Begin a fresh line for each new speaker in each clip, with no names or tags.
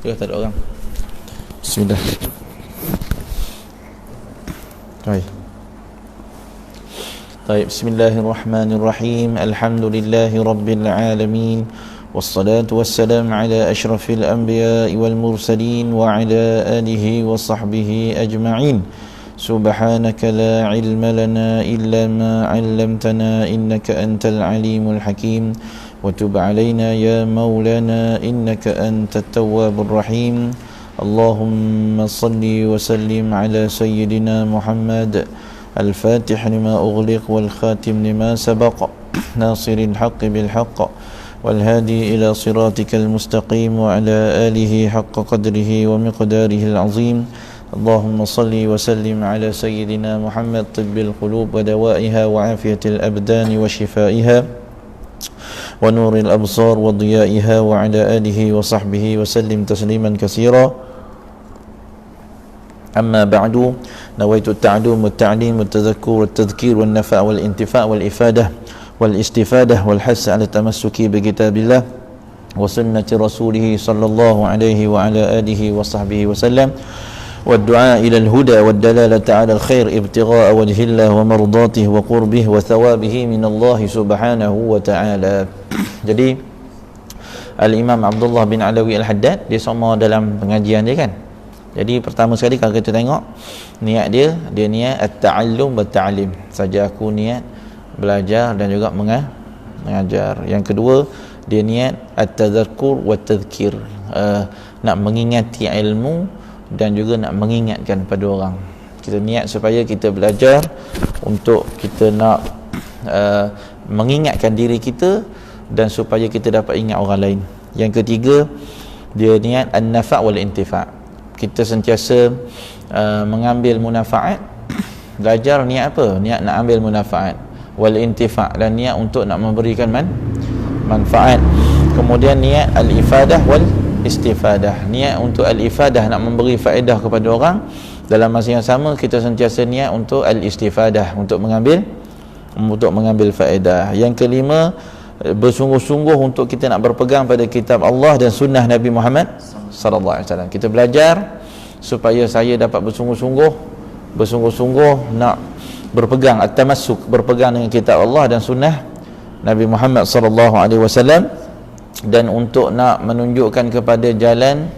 Ya, tak ada orang. Bismillah. Baik, bismillahirrahmanirrahim. Alhamdulillahi rabbil alamin. Wassalatu wassalamu ala asyrafil anbiya'i wal mursalin wa ala alihi wa sahbihi ajma'in. Subhanaka la ilma lana illa ma 'allamtana innaka antal alimul hakim. Wa tub 'alaina ya maulana innaka antat tawwabur rahim. Allahumma salli wa sallim ala sayyidina Muhammad الفاتح لما أغلق والخاتم لما سبق ناصر الحق بالحق والهادي إلى صراطك المستقيم وعلى آله حق قدره ومقداره العظيم. اللهم صل وسلم على سيدنا محمد طب القلوب ودوائها وعافية الأبدان وشفائها ونور الأبصار وضيائها وعلى آله وصحبه وسلم تسليما كثيرا. أما بعد، نويت التعلم والتعليم والتذكر والتذكير والنفع والانتفاع والإفادة والاستفادة والحث على التمسك بكتاب الله وسنة رسوله صلى الله عليه وعلى آله وصحبه وسلم، والدعاء إلى الهدى والدلالة على الخير ابتغاء وجه الله ومرضاته وقربه وثوابه من الله سبحانه وتعالى. Jadi Al-Imam Abdullah bin Alawi Al-Haddad, dia sama dalam pengajian dia kan. Jadi pertama sekali kalau kita tengok niat dia niat at-ta'allum wa ta'lim. Saja aku niat belajar dan juga mengajar. Yang kedua, dia niat at-tadhakkur wa tadhkir, nak mengingati ilmu dan juga nak mengingatkan pada orang. Kita niat supaya kita belajar untuk kita nak mengingatkan diri kita dan supaya kita dapat ingat orang lain. Yang ketiga, dia niat an-nafa' wal intifa'. Kita sentiasa mengambil munafaat. Belajar niat apa? Niat nak ambil munafaat. Wal intifa', dan niat untuk nak memberikan manfaat. Kemudian niat al-ifadah wal istifadah. Niat untuk al-ifadah, nak memberi faedah kepada orang. Dalam masa yang sama kita sentiasa niat untuk al-istifadah, untuk mengambil faedah. Yang kelima, bersungguh-sungguh untuk kita nak berpegang pada kitab Allah dan sunnah Nabi Muhammad sallallahu alaihi wasallam. Kita belajar supaya saya dapat bersungguh-sungguh nak berpegang, at-tamassuk, berpegang dengan kitab Allah dan sunnah Nabi Muhammad sallallahu alaihi wasallam, dan untuk nak menunjukkan kepada jalan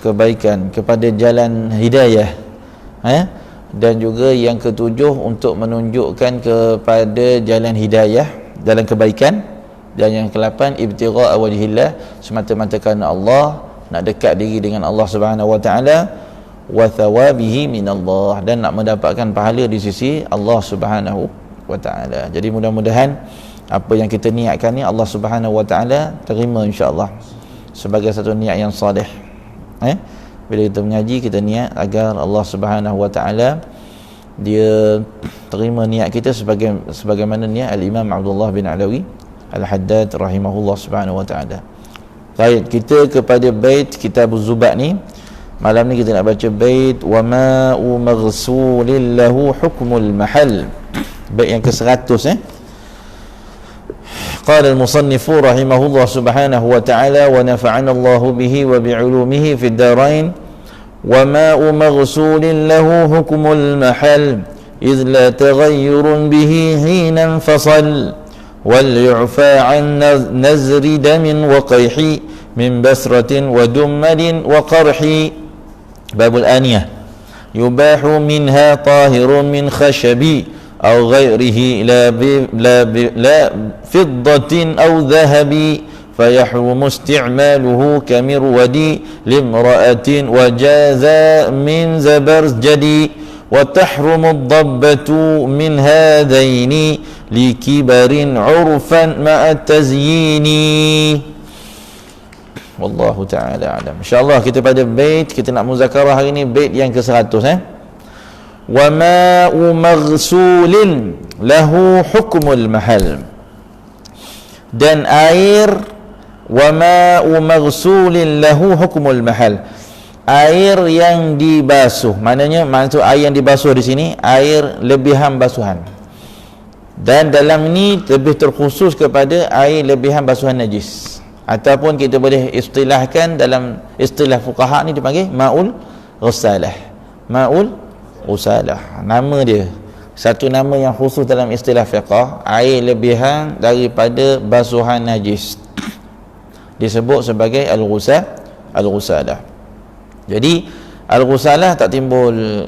kebaikan, kepada jalan hidayah, dan juga yang ketujuh, untuk menunjukkan kepada jalan hidayah, jalan kebaikan. Dan yang ke-8, ibtigha' wajhillah, semata-mata kerana Allah, nak dekat diri dengan Allah Subhanahu wa taala, wa thawabihi minallah, dan nak mendapatkan pahala di sisi Allah Subhanahu wa taala. Jadi mudah-mudahan apa yang kita niatkan ni Allah Subhanahu wa taala terima insya-Allah sebagai satu niat yang soleh. Bila kita mengaji, kita niat agar Allah Subhanahu wa taala dia terima niat kita sebagaimana niat Al-Imam Abdullah bin Alawi Al-Haddad rahimahullah subhanahu wa ta'ala. Baik, kita kepada bait Kitab Az-Zubat ni. Malam ni kita nak baca bait wa ma'u maghsulin lahu hukmul mahal. Bait yang ke-100 Qala al-musannifu rahimahullah subhanahu wa ta'ala wa nafa'ana Allahu bihi wa bi'ulumihi fid darain. Wa ma'u maghsulin lahu hukmul mahal idh la taghayyurun bihi hina fasal. وَلْيُعْفَى عَنْ نَزْرِ دَمٍ وَقَيْحِ مِنْ بَسْرَةٍ وَدُمَّلٍ وَقَرْحِ. باب الآنية يباح منها طاهر من خشب أو غيره لا فضة أو ذهب فيحرم استعماله كمرود لامرأة وجاز من زبرجد وتحرم الضبة من هذين لكبر عرفا مع التزيين. Wallahu ta'ala alam. InsyaAllah kita pada bait, kita nak muzakarah hari ni bait yang ke-100 Wa ma'u maghsulin lahu hukmul mahal. Dan air, wa ma'u maghsulin lahu hukmul mahal, air yang dibasuh. Maksud air yang dibasuh di sini air lebihan basuhan. Dan dalam ini lebih terkhusus kepada air lebihan basuhan najis, ataupun kita boleh istilahkan dalam istilah fuqaha ni dipanggil ma'ul ghusalah. Ma'ul ghusalah, nama dia, satu nama yang khusus dalam istilah fiqh, air lebihan daripada basuhan najis disebut sebagai al-ghusalah. Jadi al-ghusalah tak timbul,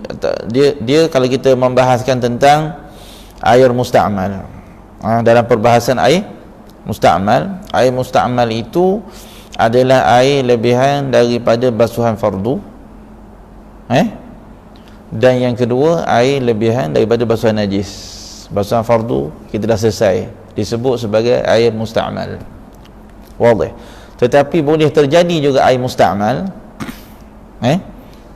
dia kalau kita membahaskan tentang air musta'mal, dalam perbahasan air musta'mal itu adalah air lebihan daripada basuhan fardu, dan yang kedua air lebihan daripada basuhan najis. Basuhan fardu kita dah selesai, disebut sebagai air musta'mal, wadih. Tetapi boleh terjadi juga air musta'mal,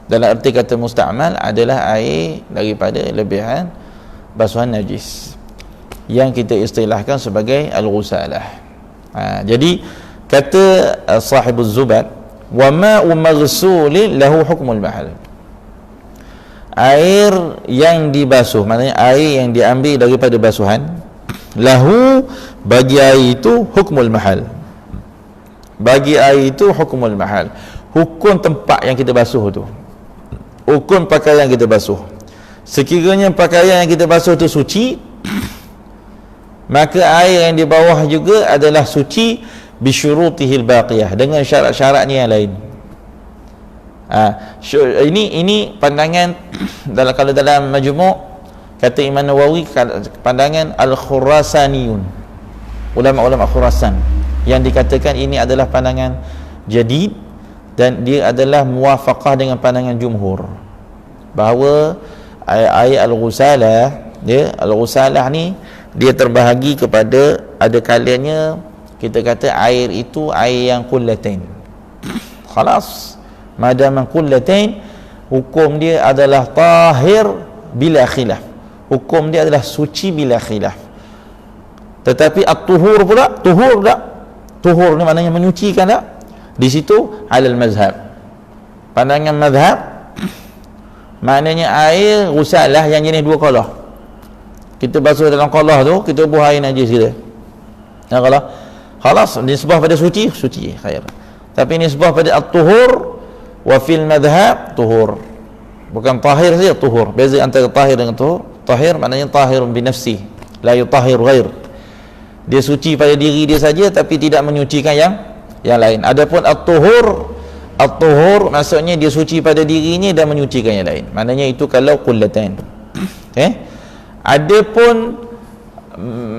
dalam arti kata musta'mal adalah air daripada lebihan basuhan najis yang kita istilahkan sebagai al-ghusalah. Jadi kata sahibuz zubat, wa ma'u maghsulin lahu hukmul mahal. Air yang dibasuh, maknanya air yang diambil daripada basuhan, lahu, bagi air itu hukmul mahal, bagi air itu hukmul mahal, hukum tempat yang kita basuh tu, hukum pakaian yang kita basuh. Sekiranya pakaian yang kita basuh itu suci, maka air yang di bawah juga adalah suci bisyurutihil baqiyah, dengan syarat-syaratnya yang lain. Ini pandangan kalau dalam majmu' kata Imam Nawawi, pandangan al-Khurasaniyun, ulama-ulama Khurasan, yang dikatakan ini adalah pandangan jadid, dan dia adalah muwafaqah dengan pandangan jumhur, bahawa air al-ghusalah, al-ghusalah ni dia terbahagi kepada, ada kalanya kita kata air itu air yang kullatain, khalas, madam kullatain, hukum dia adalah tahir bila khilaf, hukum dia adalah suci bila khilaf. Tetapi at-tuhur pula, tuhur ni maknanya menyucikan tak? Di situ alal mazhab, pandangan mazhab, maknanya air ghusalah yang jenis dua qalah, kita basuh dalam qalah tu, kita buang air najis kita, qalah, khalas, nisbah pada suci khair. Tapi nisbah pada at-tuhur, wa fil madhab tuhur, bukan tahir saja, tuhur. Beza antara tahir dengan tuhur. Tahir maknanya tahirun bi nafsi, la yutahhir ghair, dia suci pada diri dia saja tapi tidak menyucikan yang lain. Adapun at-tuhur maksudnya dia suci pada dirinya dan menyucikan yang lain, maknanya itu kalau qullatain. Adapun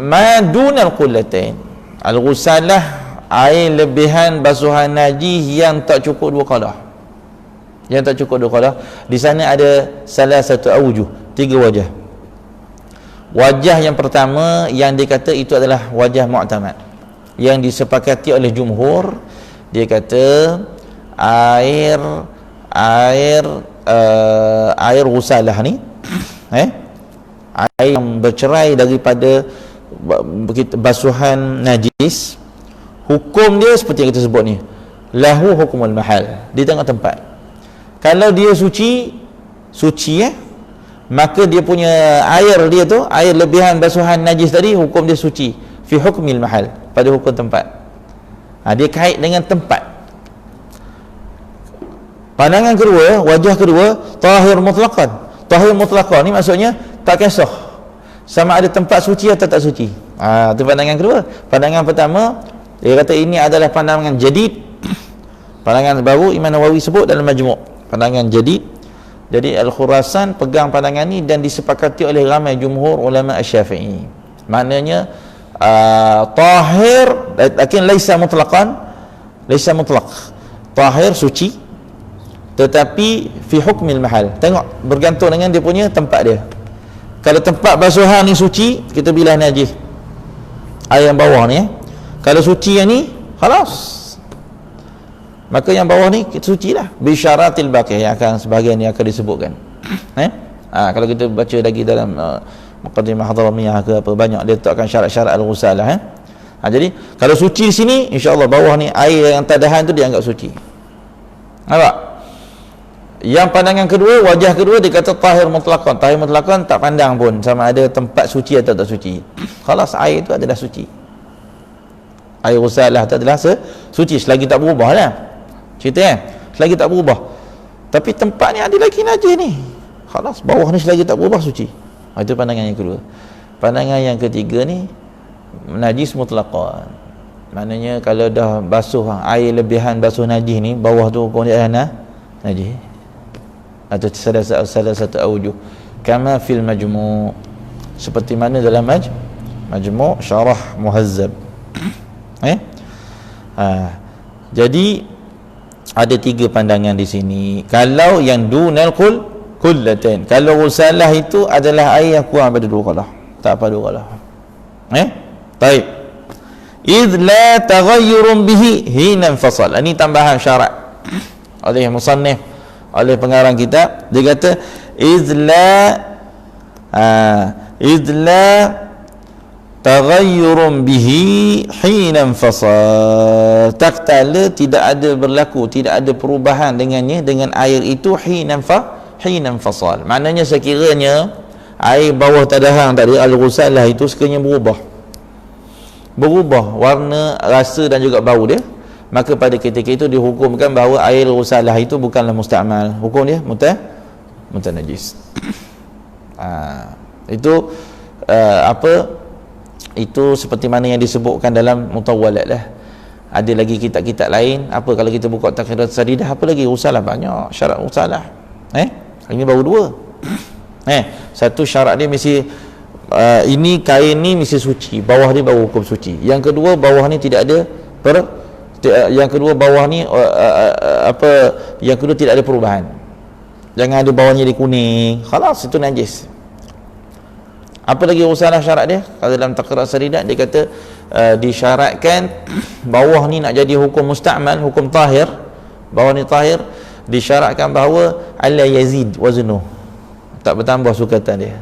ma dunal qullatain, al-ghusalah, air lebihan basuhan najis yang tak cukup dua qadah, di sana ada salah satu awjuh, tiga wajah. Wajah yang pertama yang dikata itu adalah wajah mu'tamad, yang disepakati oleh jumhur, dia kata air ghusalah ni, air yang bercerai daripada basuhan najis, hukum dia seperti yang kita sebut ni, lahu hukmul mahal, di tengah tempat. Kalau dia suci maka dia punya air dia tu, air lebihan basuhan najis tadi, hukum dia suci fi hukmil mahal, pada hukum tempat. Dia kait dengan tempat. Pandangan kedua, wajah kedua, tahir mutlaqan. Tahir mutlaqan ni maksudnya tak kisah sama ada tempat suci atau tak suci. Itu pandangan kedua. Pandangan pertama, dia kata ini adalah pandangan jadid, pandangan baru Imam Nawawi sebut dalam majmu', pandangan jadid. Jadi Al-Khurasan pegang pandangan ni dan disepakati oleh ramai jumhur ulama Asy-Syafi'i. Maknanya tahir, lakin laisa mutlaqan, laisa mutlaq. Tahir suci tetapi fi hukmil mahal. Tengok, bergantung dengan dia punya tempat dia. Kalau tempat basuhan ni suci, kita bilah najis air yang bawah ni. Kalau suci yang ni, khalas, maka yang bawah ni kita suci lah, bisyaratil baqiyah, yang akan sebahagian yang akan disebutkan. Kalau kita baca lagi dalam Muqaddimah Hadramiyah ke apa, banyak dia letakkan syarat-syarat al-ghusalah. Jadi kalau suci di sini, insya-Allah bawah ni air yang tak tahan tu dianggap suci. Nampak? Yang pandangan kedua, wajah kedua, dia kata tahir mutlaqan. Tahir mutlaqan tak pandang pun sama ada tempat suci atau tak suci. Khalas, air itu adalah suci. Air ghusalah itu adalah suci selagi tak berubah lah. Cerita kan? Selagi tak berubah. Tapi tempat ni ada lagi najis ni. Khalas, bawah ni selagi tak berubah suci. Itu pandangan yang kedua. Pandangan yang ketiga ni najis mutlaqan. Maknanya kalau dah basuh air lebihan basuh najis ni, bawah tu hukum dia najis. Atau salah satu awjuh kama fil majmu', seperti mana dalam majmu' syarah muhazzab. Jadi ada tiga pandangan di sini. Kalau yang dunal kullatain, kalau ghusalah itu adalah air yang kurang pada 2 qadah, tak apa 2 qadah. Baik. Idh la taghayyurun bihi hina infasal. Ini tambahan syarat oleh musannif, oleh pengarang kitab. Dia kata idla taghayyurun bihi hina infasal, taktala tidak ada berlaku, tidak ada perubahan dengannya, dengan air itu hina infasal. Maknanya sekiranya air bawah tadahang tadi al-ghusalah itu sekiranya berubah warna, rasa dan juga bau dia, maka pada ketika itu dihukumkan bahawa air ghusalah itu bukanlah musta'mal, hukum dia mutanajis. Itu itu seperti mana yang disebutkan dalam Mutawwalat lah. Ada lagi kitab-kitab lain. Apa kalau kita buka Taqrirat Sadidah, apa lagi? Ghusalah banyak syarat ghusalah. Ini baru 2. Satu syarat dia mesti ini kain ni mesti suci, bawah dia baru hukum suci. Yang kedua, bawah ni tidak ada yang kedua bawah ni yang kedua tidak ada perubahan. Jangan ada bawahnya dia kuning, khalas itu najis. Apa lagi usaha syarat dia? Kalau dalam Taqrirat Sadidah dia kata disyaratkan bawah ni nak jadi hukum musta'mal, hukum tahir, bawah ni tahir, disyaratkan bahawa alla yazid waznuh, tak bertambah sukatan dia.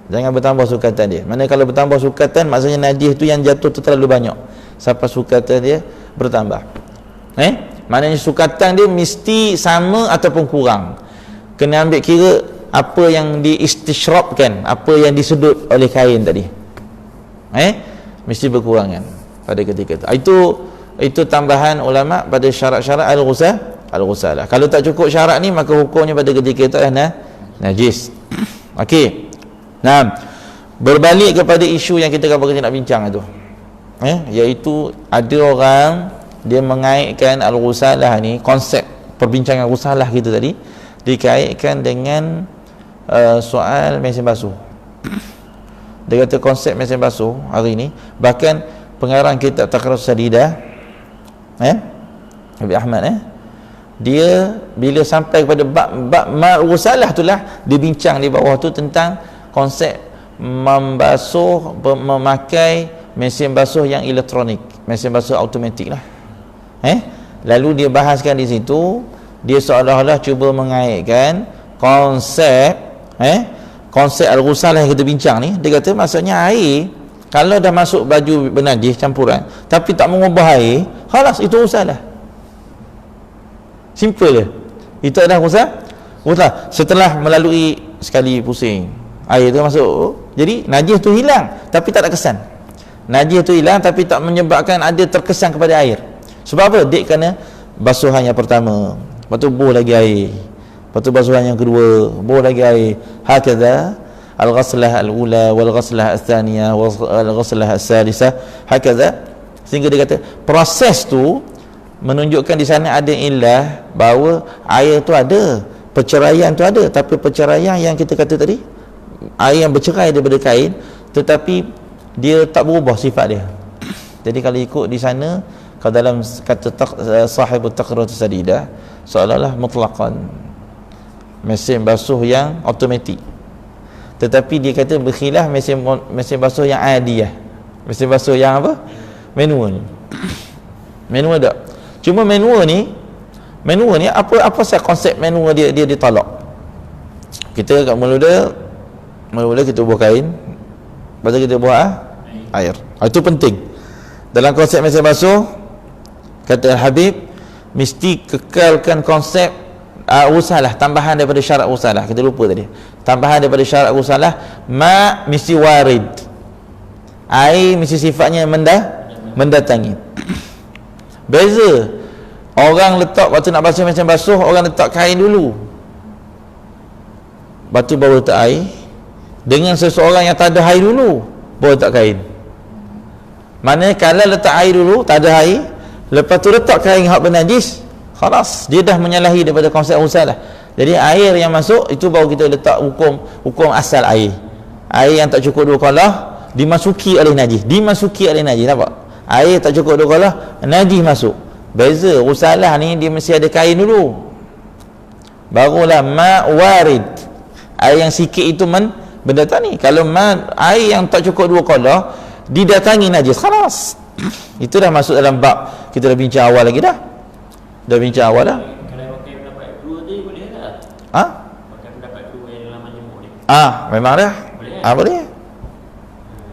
Jangan bertambah sukatan dia. Mana kalau bertambah sukatan, maksudnya najis tu yang jatuh tu terlalu banyak sampai sukatan dia bertambah. Maknanya sukatan dia mesti sama ataupun kurang. Kena ambil kira apa yang diistisyrabkan, apa yang disedut oleh kain tadi. Mesti berkurangan pada ketika itu tambahan ulama pada syarat-syarat al-ghusalah. Kalau tak cukup syarat ni, maka hukumnya pada ketika itu adalah najis. Okey. Nah, berbalik kepada isu yang kita nak bincang itu, iaitu ada orang dia mengaitkan al-ghusalah ni, konsep perbincangan ghusalah kita tadi dikaitkan dengan soal mesin basuh. Dia kata konsep mesin basuh hari ni, bahkan pengarang kitab Taqrirat Sadidah Abi Ahmad dia bila sampai kepada bab al-ghusalah itulah dia bincang di bawah tu tentang konsep membasuh, memakai mesin basuh yang elektronik, mesin basuh automatik lah. Lalu dia bahaskan di situ, dia seolah-olah cuba mengaitkan konsep konsep al-ghusalah yang kita bincang ni. Dia kata maksudnya air kalau dah masuk baju bernajis campuran tapi tak mengubah air, khalas itu ghusalah. Simple je. Itu adalah ghusalah. Setelah melalui sekali pusing, air tu masuk, jadi najis tu hilang tapi tak ada kesan. Najis tu hilang tapi tak menyebabkan ada terkesan kepada air. Sebab apa? Dek kerana basuhan yang pertama, lepas tu buh lagi air, lepas tu basuhan yang kedua, buh lagi air, hakadha al-ghaslah al-ula wal-ghaslah al-thaniyah wal-ghaslah al-salisah, hakadha. Sehingga dia kata proses tu menunjukkan di sana ada illah, bahawa air tu ada, perceraian tu ada, tapi perceraian yang kita kata tadi, air yang bercerai daripada kain, tetapi dia tak berubah sifat dia. Jadi kalau ikut di sana, kalau dalam kata sahibut Taqrirat Sadidah, seolah-olah mutlaqan mesin basuh yang automatik, tetapi dia kata berkhilaf mesin basuh yang adiyah, mesin basuh yang apa? Manual. Manual tak? Cuma manual ni apa sah konsep manual dia ditolak. Kita kat mula kita buah kain, lepas tu kita buah air. Itu penting dalam konsep mesin basuh. Kata Habib, mesti kekalkan konsep Usalah, tambahan daripada syarat usalah, kita lupa tadi. Tambahan daripada syarat usalah, ma mesti warid, air mesti sifatnya mendatangi. Beza, orang letak waktu nak basuh macam basuh, orang letak kain dulu, lepas tu baru letak air, dengan seseorang yang tak ada air dulu baru letak kain. Maknanya kalau letak air dulu, tak ada air, lepas tu letak kain hak bernajis, khalas, dia dah menyalahi daripada konsep usalah. Jadi air yang masuk itu baru kita letak hukum asal air. Air yang tak cukup 2 qalah dimasuki oleh najis, nampak? Air tak cukup 2 qalah, najis masuk. Beza, usalah ni dia mesti ada kain dulu, barulah ma warid, air yang sikit itu mendatangi. Kalau air yang tak cukup 2 qalah didatangi najis, khalas, itu dah masuk dalam bab kita dah bincang awal lagi dah.
Kalau pakai pendapat dua tadi boleh tak? Pakai pendapat dua yang dalam majmuk ni.
Memang dah.
Boleh.
Boleh.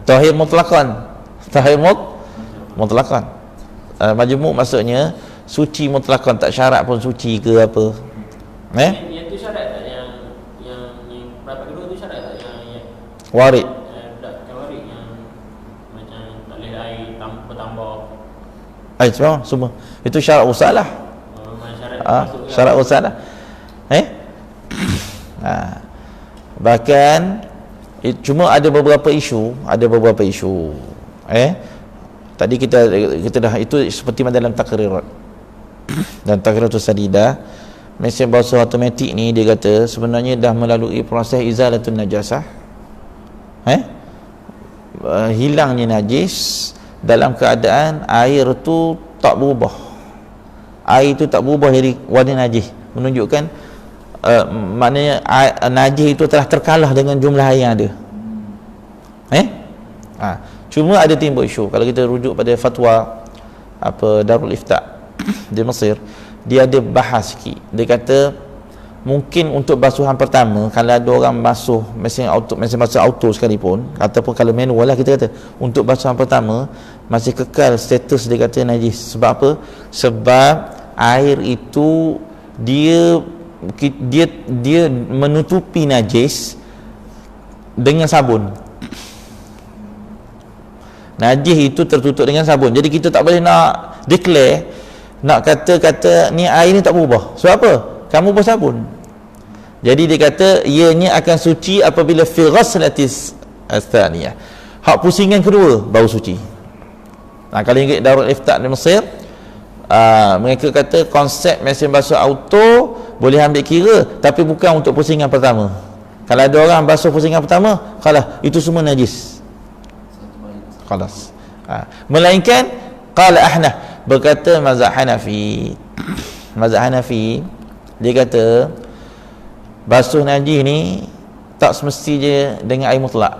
Tahir mutlaqan. Mutlaqan. Majmuk maksudnya suci mutlaqan, tak syarat pun suci ke apa.
Yang tu syarat tak, yang pendapat kedua tu syarat tak, yang
Warid.
bukan warid, yang macam tak boleh air bertambah.
Semua. Itu syarat usalah.
Memang syarat
Syarat usalah. Bahkan cuma ada beberapa isu, tadi kita dah, itu seperti dalam takrirat. Dan takriratus sadidah, mesin basuh automatik ni dia kata sebenarnya dah melalui proses izalatun najasah, hilangnya najis dalam keadaan air tu tak berubah. Air itu tak berubah jadi warna najis, menunjukkan maknanya najis itu telah terkalah dengan jumlah air yang ada. Cuma ada timbul isu. Kalau kita rujuk pada fatwa Darul Ifta di Mesir, dia ada bahas sikit. Dia kata mungkin untuk basuhan pertama, kalau ada orang basuh mesin basuh auto sekalipun, ataupun kalau manual lah, kita kata untuk basuhan pertama masih kekal status dia kata najis. Sebab apa? Sebab air itu dia menutupi najis dengan sabun. Najis itu tertutup dengan sabun. Jadi kita tak boleh nak declare, nak kata ni air ni tak berubah. Sebab apa? Kamu bersabun. Jadi dia kata ianya akan suci apabila fi ghaslatis atsaniyah, hak pusingan kedua baru suci. Kalau ingat Darul Ifta di Mesir, mereka kata konsep mesin basuh auto boleh ambil kira, tapi bukan untuk pusingan pertama. Kalau ada orang basuh pusingan pertama, kalah, itu semua najis, khalas. Melainkan qala Ahnaf, berkata mazhab Hanafi, dia kata basuh najis ni tak semestinya dengan air mutlak,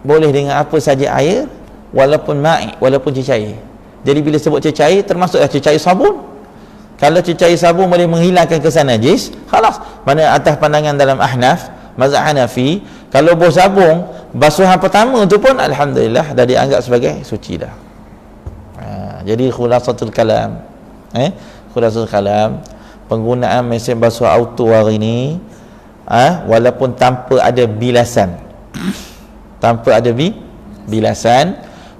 boleh dengan apa saja air, walaupun ma'i, walaupun cecair. Jadi bila sebut cecair, termasuklah cecair sabun. Kalau cecair sabun boleh menghilangkan kesan najis, khalas. Mana atas pandangan dalam Ahnaf, mazhab Hanafi, kalau bos sabun basuhan pertama tu pun alhamdulillah dah dianggap sebagai suci dah. Jadi khulasatul kalam, penggunaan mesin basuh auto hari ni, walaupun tanpa ada bilasan,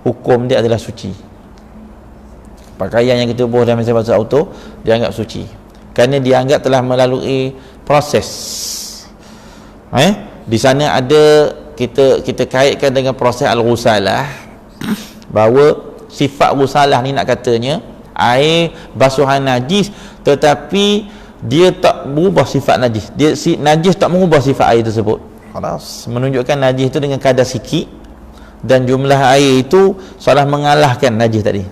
hukum dia adalah suci. Pakaian yang kita buah dalam mesin basuh auto dianggap suci kerana dianggap telah melalui proses. Di sana ada, kita kaitkan dengan proses al-ghusalah, bahawa sifat ghusalah ni nak katanya air basuhan najis, tetapi dia tak berubah sifat najis. Najis tak mengubah sifat air tersebut. Khalas, menunjukkan najis itu dengan kadar sikit, dan jumlah air itu salah mengalahkan najis tadi.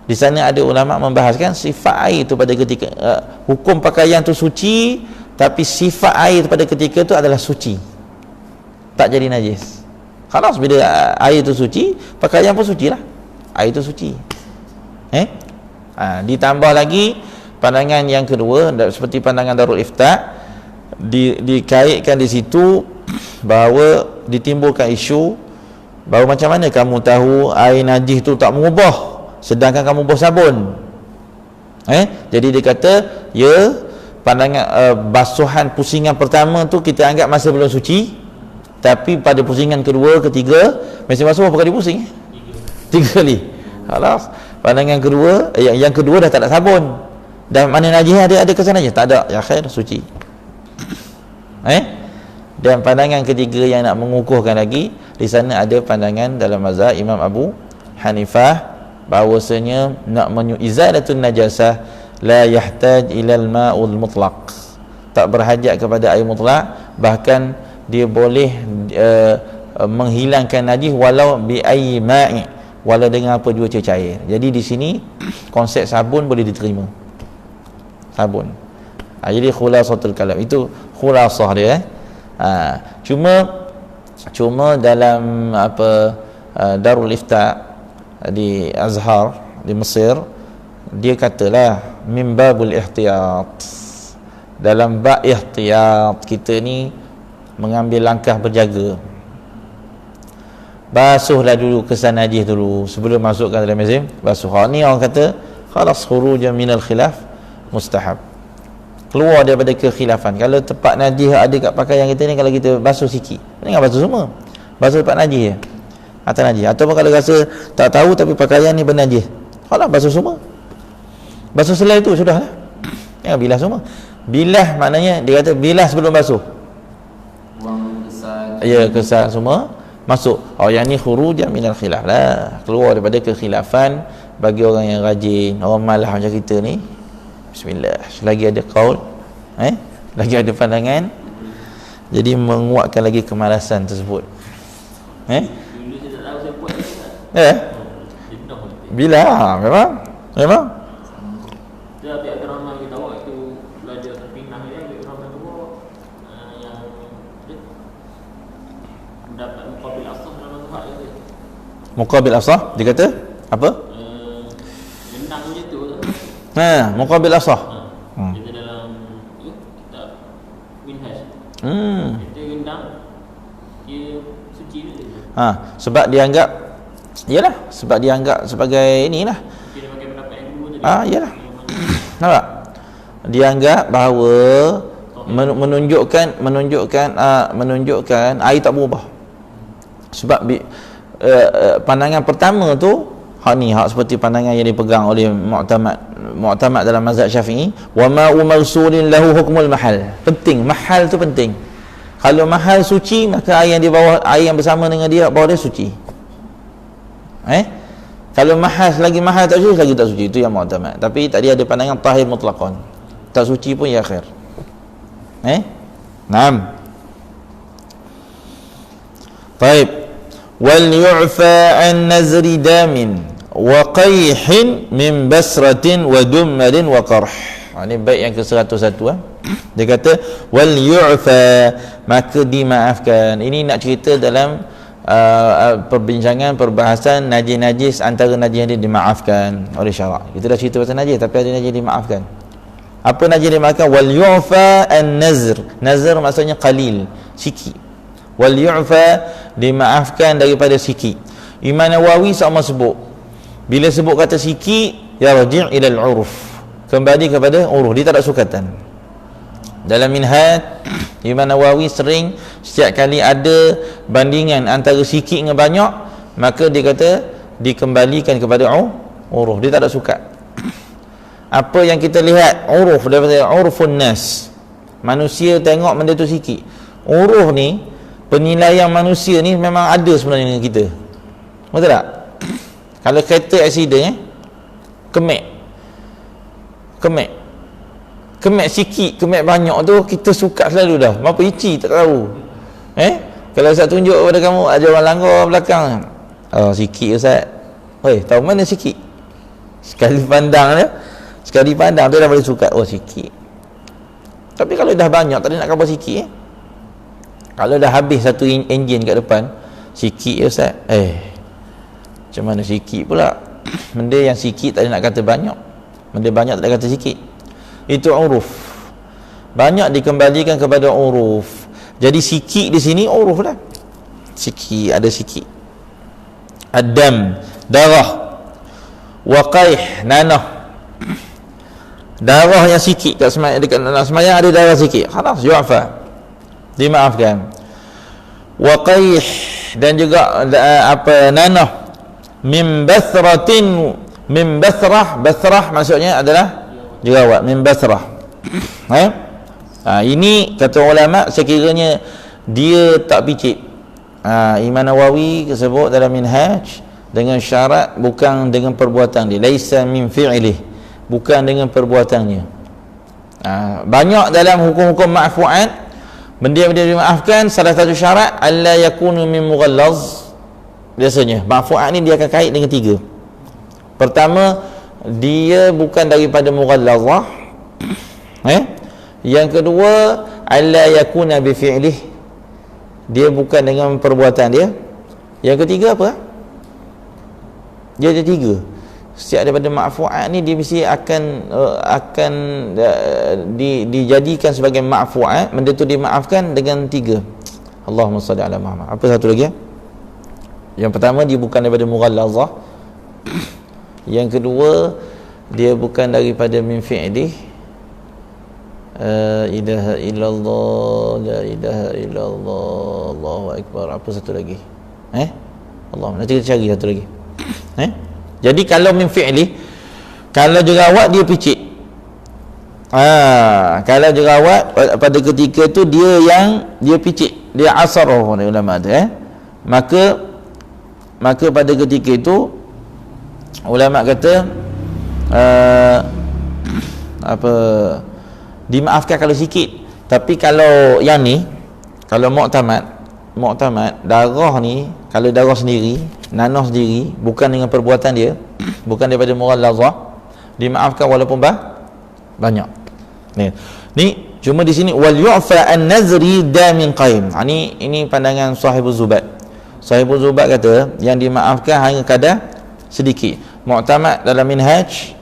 Di sana ada ulama membahaskan sifat air itu pada ketika hukum pakaian tu suci, tapi sifat air pada ketika itu adalah suci, tak jadi najis. Khalas, bila air itu suci, pakaian pun suci lah, air itu suci. Ditambah lagi pandangan yang kedua, seperti pandangan Darul Ifta, dikaitkan di situ bahawa ditimbulkan isu bahawa macam mana kamu tahu air najis itu tak mengubah sedangkan kamu buah sabun. Jadi dia kata pandangan basuhan pusingan pertama tu kita anggap masih belum suci, tapi pada pusingan kedua, ketiga mesti basuh berapa kali pusing? 3 kali. Halas. Pandangan kedua, yang kedua dah tak ada sabun. Dan mana najis ada kesan najis? Tak ada. Ya khair, suci. Dan pandangan ketiga yang nak mengukuhkan lagi, di sana ada pandangan dalam mazhab Imam Abu Hanifah bahawasanya nak izalatun najasah la yahtaj ilal ma'ul mutlaq, tak berhajat kepada air mutlak, bahkan dia boleh menghilangkan najis walau bi ayyi ma'i, walau dengan apa jua cair. Jadi di sini konsep sabun boleh diterima, sabun. Jadi khulasatul kalam itu khulasah dia. Cuma dalam Darul Ifta di Azhar di Mesir, dia katalah min babul ihtiyat, dalam bab ihtiyat kita ni mengambil langkah berjaga. Basuhlah dulu kesan najis dulu sebelum masukkan dalam mesin. Basuh. Ni orang kata khalas khurujan minal khilaf mustahab, keluar daripada kekhilafan. Kalau tempat najis ada kat pakaian kita ni, kalau kita basuh sikit, jangan basuh semua, basuh tempat najis je, atas najis. Ataupun kalau rasa tak tahu tapi pakaian ni bernajis, khalas basuh semua, basuh selai tu sudah lah, jangan bilas semua. Bilas maknanya dia kata bilas sebelum basuh, buang kesal, ya kesal semua masuk. Yang ni khurujan minal khilaf lah, keluar daripada kekhilafan. Bagi orang yang rajin, orang malah macam kita ni, bismillah, lagi ada qaul, lagi ada pandangan, jadi menguatkan lagi kemalasan tersebut.
Dulu saya tak tahu saya buat ni.
Bila memang
dia ambil agama kita waktu belajar terpindah dia ambil agama tu yang mendapat muqabil asah dalam mazhab dia.
Muqabil asah dia kata apa?
Gendang macam tu.
Muqabil asah.
Kita dalam kitab Minhaj. Kita gendang dia suci dia.
Sebab dianggap, iyalah, sebab dianggap sebagai inilah.
Dia pakai pendapat yang dulu tadi.
Iyalah. Nampak? Dianggap bahawa menunjukkan air tak berubah. Sebab pandangan pertama tu hak seperti pandangan yang dipegang oleh mu'tamad dalam mazhab Syafi'i, wa ma'u marsulin lahu hukmul mahal. Penting, mahal tu penting. Kalau mahal suci, maka air yang di bawah, air yang bersama dengan dia bawah dia suci. Kalau mahal lagi mahal tak suci, lagi tak suci. Itu yang mu'tamad. Tapi tadi ada pandangan tahir mutlaqan, tak suci pun ya khair. Naam. Baik. Wal yu'fa an nazri damin wa qayhin min basratin wa dummalin wa qarh. Ini bait yang ke-101. Dia kata wal yu'fa, maka dimaafkan. Ini nak cerita dalam perbincangan perbahasan najis-najis, antara najis yang dimaafkan oleh syarak. Kita dah cerita pasal najis, tapi ada najis yang dimaafkan. Apa najis dimaafkan? Wal yu'fa an nazr. Nazr maksudnya qalil, sikit. Wal yu'fa, dimaafkan daripada sikit. Imam Nawawi sama sebut, bila sebut kata sikit, yarji' ila al-uruf, kembali kepada uruf, dia tak ada sukatan. Dalam Minhaj, Imam Nawawi sering, setiap kali ada bandingan antara sikit dengan banyak, maka dia kata dikembalikan kepada uruf, dia tak ada sukat. Apa yang kita lihat uruf, daripada urufun nas, manusia tengok benda tu sikit. Uruf ni, penilaian manusia ni memang ada sebenarnya dengan kita, betul tak? Kalau kereta aksiden, kemek sikit, kemek banyak tu kita suka selalu dah. Berapa inci tak tahu. Kalau Ustaz tunjuk kepada kamu, ada orang langgar belakang, sikit Ustaz. Tahu mana sikit? Sekali pandang dia dah boleh suka, sikit. Tapi kalau dah banyak, tak ada nak khabar sikit. Kalau dah habis satu enjin kat depan, sikit ya Ustaz. Macam mana sikit pula? Benda yang sikit tak ada nak kata banyak, benda banyak tak ada kata sikit. Itu uruf. Banyak dikembalikan kepada uruf. Jadi sikit di sini uruf lah. Sikit, ada sikit. Adam, darah. Waqaih, nanah. darah yang sikit kat sembahyang, dekat dalam sembahyang ada darah sikit, khalas yu'fa, dimaafkan. Wa qayh, dan juga nanah min basratin, min basrah, basrah maksudnya adalah jerawat, min basrah. Ini kata ulama sekiranya dia tak picit. Imam Nawawi sebut dalam Minhaj dengan syarat bukan dengan perbuatan dia, laisa min fi'lih, bukan dengan perbuatannya. Banyak dalam hukum-hukum ma'fu'at, benda-benda dimaafkan, salah satu syarat alla yakunu min mughallaz. Biasanya ma'fu'at ni dia akan kait dengan 3. Pertama, dia bukan daripada mughallazah. Yang kedua, alla yakuna bi fi'lih, dia bukan dengan perbuatan dia. Yang ketiga apa? Dia ada 3. Setiap daripada ma'fu'at ni dia mesti akan dijadikan sebagai ma'fu'at, benda tu dimaafkan dengan 3. Allahumma salli ala Muhammad. Apa satu lagi? Yang pertama, dia bukan daripada mughallazah. Yang kedua, dia bukan daripada min fi'lih. Ilaha illallah, la ilaha illallah, Allahu akbar. Apa satu lagi? Allah, nanti kita cari satu lagi. Jadi kalau min fi'lih, kalau jerawat dia picit. Kalau jerawat pada ketika tu dia picit, dia asar ulama tu, maka pada ketika itu ulama kata dimaafkan kalau sikit. Tapi kalau yang ni, kalau mu'tamad darah ni, kalau darah sendiri, nanah sendiri, bukan dengan perbuatan dia, bukan daripada mughallazah, dimaafkan walaupun banyak. Ni cuma di sini wal yu'fa an-nazri damin qaim. Ini pandangan Sahibuz Zubat. Sahibuz Zubat kata yang dimaafkan hanya kadar sedikit. Mu'tamad dalam minhaj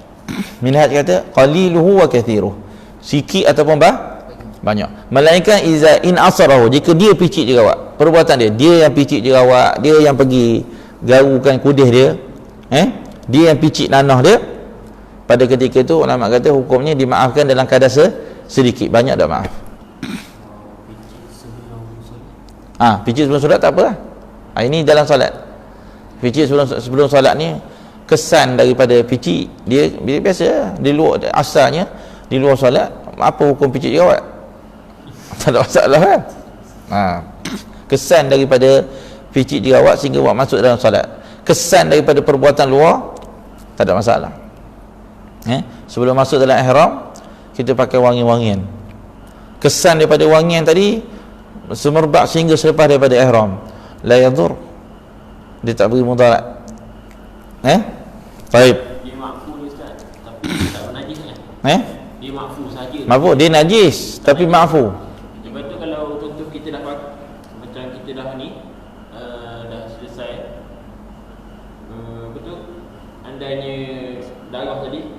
kata qaliluhu wa kathiruh, sikit ataupun banyak. Melainkan iza in asarahu, jika dia picit jerawat, perbuatan dia yang picit jerawat, dia yang pergi garukan kudih dia, dia yang picit nanah dia, pada ketika itu ulama kata hukumnya dimaafkan dalam kadar sedikit, banyak tak maaf. Picit sebelum solat tak apa. Ini dalam solat. Picit sebelum solat ni kesan daripada picit dia biasa di luar, asalnya di luar solat. Apa hukum picit jerawat? Tak ada masalah kan? Kesan daripada picit jerawat sehingga buat masuk dalam solat, kesan daripada perbuatan luar, tak ada masalah. Sebelum masuk dalam ihram kita pakai wangi-wangian, kesan daripada wangian tadi semerbak sehingga selepas daripada ihram, la yadur, dia tak beri mudarat. Baik.
Dia makfu ni Ustaz, tapi tak najis kan? Dia makfu saja.
Makfu, dia najis tapi makfu.
Lepas tu kalau contoh kita dah macam kita dah ni dah selesai, betul, andainya darah tadi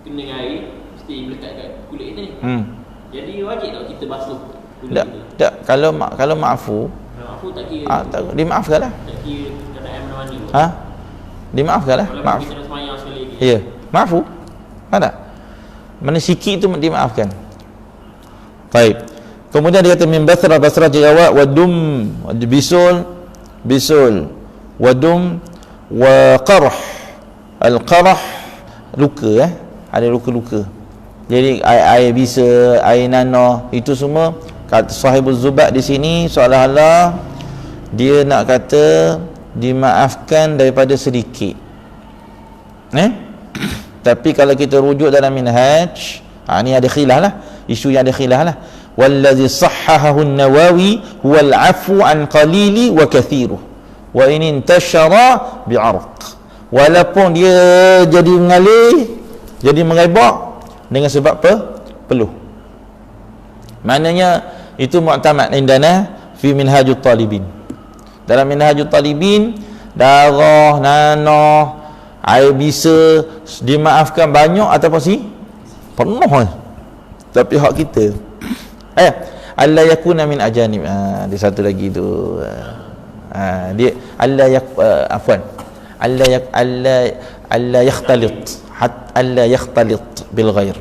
kena dengan air mesti melekat kat kulit kita ni. Jadi wajib tak kita basuh kulit kita?
Tak, kalau makfu,
makfu tak kira.
Dimaafkanlah.
Tak kira keadaan mana-mana.
Dimaafkanlah. Maaf.
Kita dah semayang sekali lagi.
Ya, maafu. Ada. Mana sikit tu dimaafkan. Baik. Kemudian dia kata min basrah jerawat wa dum, bisul wa dum wa qarh. Al-qarh luka, ada luka-luka. Jadi air bisa, air nanah, itu semua kata Sahibuz Zubat di sini seolah-olah dia nak kata dimaafkan daripada sedikit. Tapi kalau kita rujuk dalam minhaj, ni ada khilaf lah, isu yang ada khilaf lah. Wallazi sahhahahu an-Nawawi huwa al-'afwu an qalili wa kathiruh wa in intashara bi'arq. Walaupun dia jadi mengalir, jadi mengebak dengan sebab peluh. Maknanya itu mu'tamad indana fi minhajut talibin. Dalam minhajut talibin, darah, nanah, air bisa dimaafkan banyak ataupun penuh. Tapi hak kita alla yakuna min ajanib. Dia satu lagi tu. Dia alla yakhtalit bil ghair.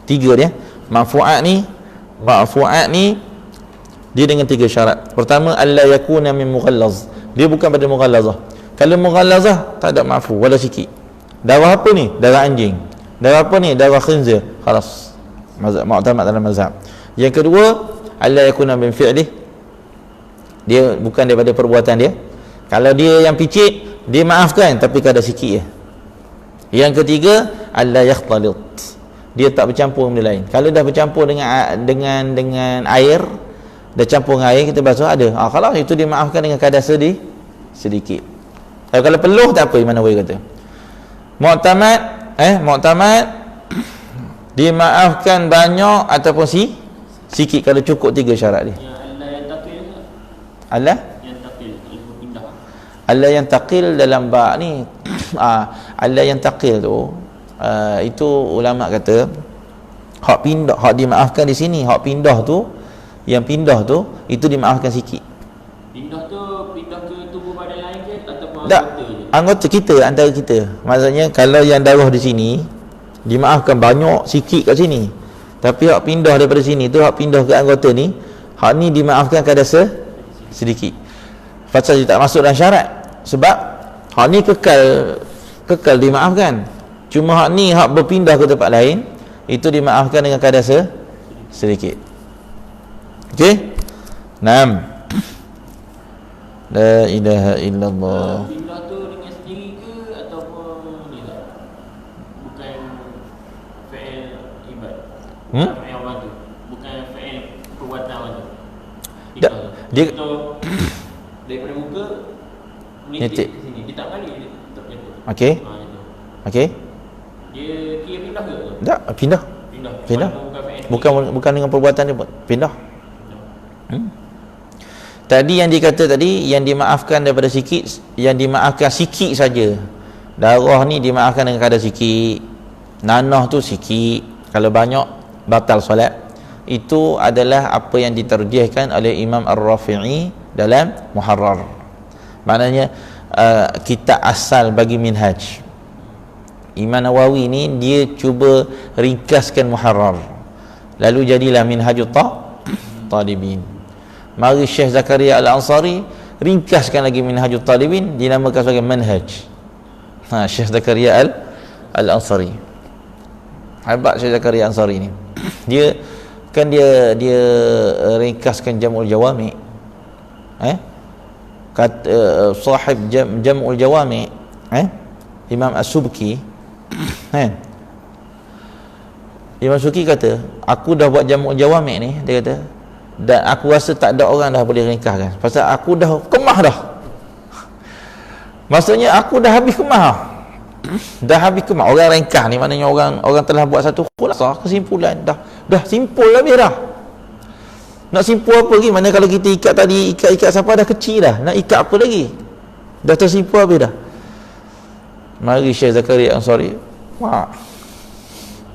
Tiga dia. Marfu'at ni dia dengan tiga syarat. Pertama, alla yakuna min mughallaz. Dia bukan pada mughallazah. Kalau mughallazah tak ada marfu wala sikit. Darah apa ni? Darah anjing. Darah apa ni? Darah khinzir. Khalas. Mazhab mu'tamad dalam mazhab. Yang kedua, alla yakuna min fi'lih. Dia bukan daripada perbuatan dia. Kalau dia yang picit, dia maafkan tapi kadar sikit je. Yang ketiga, alla yakhtalit. Dia tak bercampur benda lain. Kalau dah bercampur dengan air, dah campur dengan air, kita basuh ada. Kalau itu dia maafkan dengan kadar sedikit. Kalau peluh tak apa, Imam Nawawi kata. Mu'tamad dimaafkan banyak ataupun sikit kalau cukup tiga syarat dia. Allah yang taqil dalam ba' ni Allah yang taqil tu itu ulama kata hak pindah, hak dimaafkan di sini, hak pindah tu, yang pindah tu itu dimaafkan sikit. Pindah ke tubuh badan lain ke ataupun anggota kita, antara kita. Maksudnya kalau yang darah di sini dimaafkan banyak sikit kat sini, tapi hak pindah daripada sini tu, hak pindah ke anggota ni, hak ni dimaafkan kadar sedikit. Pasal dia tak masuk dalam syarat. Sebab hak ni kekal dimaafkan. Cuma hak ni, hak berpindah ke tempat lain, itu dimaafkan dengan kadar sedikit. Okey? 6. La ilaha illallah.
Pindah tu dengan sendiri ke ataupun ni lah? Bukan fa'il ibad. Fa'il orang tu. Bukan fa'il perbuatan orang tu. Dia daripada muka menitik ke sini. Dia tak balik, dia tak jatuh.
Okey. Okey.
Dia kira pindah ke?
Tak, pindah. Bukan dengan perbuatan dia pun. Pindah. Tadi yang dikata tadi, yang dimaafkan daripada sikit, yang dimaafkan sikit saja. Darah ni dimaafkan dengan kadar sikit. Nanah tu sikit. Kalau banyak, batal solat. Itu adalah apa yang diterjihkan oleh Imam Ar-Rafi'i dalam Muharrar. Maknanya kitab asal bagi minhaj. Imam Nawawi ni dia cuba ringkaskan Muharrar, lalu jadilah Minhajut Talibin. Mari Syekh Zakaria Al-Ansari ringkaskan lagi Minhajut Talibin, dinamakan sebagai Manhaj. Syekh Zakaria Al-Ansari. Hebat Syekh Zakaria Al-Ansari ni. Dia ringkaskan Jam'ul Jawami. Sahib Jam'ul Jawami, Imam As-Subki. Imam As-Subki kata, aku dah buat Jam'ul Jawami ni, dia kata, dan aku rasa tak ada orang dah boleh ringkaskan, pasal aku dah kemah dah. Maksudnya aku dah habis kemah. Orang ringkas ni maknanya orang telah buat satu khulasah, kesimpulan. Dah simpul habis dah. Nak simpul apa lagi? Mana kalau kita ikat tadi, ikat siapa dah kecil dah. Nak ikat apa lagi? Dah tersimpul habis dah. Mari Syekh Zakaria Ansari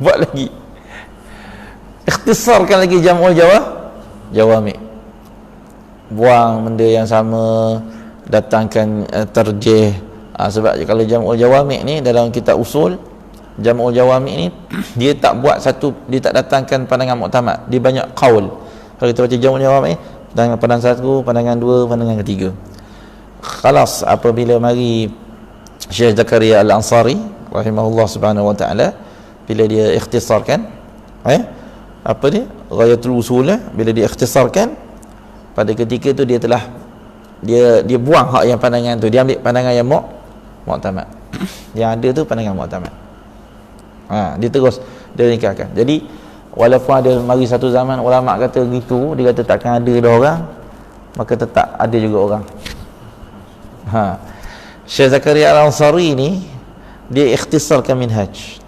buat lagi, ikhtisarkan lagi Jam'ul Jawami. Buang benda yang sama, datangkan terjih. Sebab kalau Jam'ul Jawami ni dalam kitab usul, Jam'ul Jawami ni dia tak buat satu, dia tak datangkan pandangan mu'tamad, dia banyak qaul. Kalau kita baca Jam'ul Jawami, pandangan satu, pandangan dua, pandangan ketiga. Khalas, apabila mari Syekh Zakaria Al-Ansari rahimahullah subhanahu wa ta'ala, bila dia ikhtisarkan apa dia, Ghayatul Usul, bila dia ikhtisarkan, pada ketika tu dia telah dia buang hak yang pandangan tu, dia ambil pandangan yang mu'tamad. Yang ada tu pandangan mu'tamad. Dia terus dia ringkaskan. Jadi walaupun ada mari satu zaman ulama kata gitu, dia kata takkan ada dah orang, maka tetap ada juga orang. Syekh Zakaria Al-Ansari ni dia ikhtisarkan minhaj.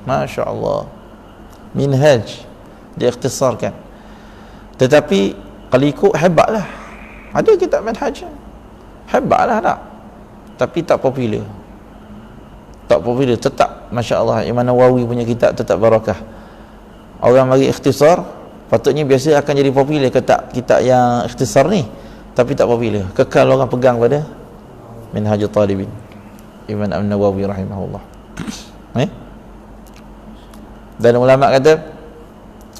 Masya Allah, minhaj dia ikhtisarkan. Tetapi kalau ikut hebatlah, ada kitab minhaj hebatlah tak, tapi tak popular. Tetap Masya Allah, Imam Nawawi punya kitab tetap barakah. Orang mari ikhtisar, patutnya biasa akan jadi popular kitab yang ikhtisar ni, tapi tak popular. Kekal orang pegang pada Minhajul Talibin, Imam An-Nawawi rahimahullah. Dan ulama kata